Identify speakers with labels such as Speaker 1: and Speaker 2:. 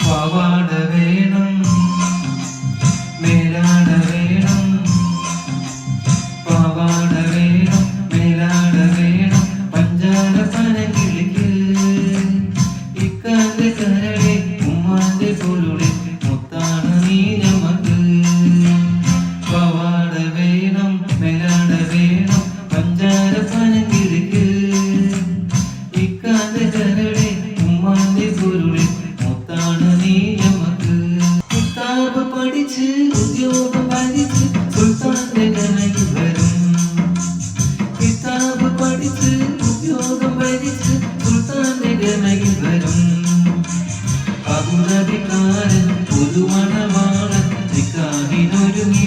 Speaker 1: പാവാട വേണം മേലാട വേണം പാവാട വേണം മേലാട വേണം പഞ്ചാര പനകിളിക്ക് ഇക്കാന്റെ കരളെ ഉമ്മാന്റെ പൊരുളെ മുത്താണ് നീ നമുക്ക് പാവാട വേണം മേലാട വേണം പഞ്ചാര പനകിളിക്ക് ഇക്കാന്റെ കരളെ ഉമ്മാന്റെ പൊരുളെ മുത്താണ് നീ നമുക്ക് കിതാബ് പഠിച്ച് ഉദ്യോഗം പഠിച്ച് സുൽത്താന്റെ കനയിൽ വരും കിതാബ് പഠിച്ച് ഉദ്യോഗം പഠിച്ച് സുൽത്താന്റെ കനയിൽ വരും അബുദാബിക്കാരൻ പുതുമണവാളൻ നിക്കാഹിനൊരുങ്ങി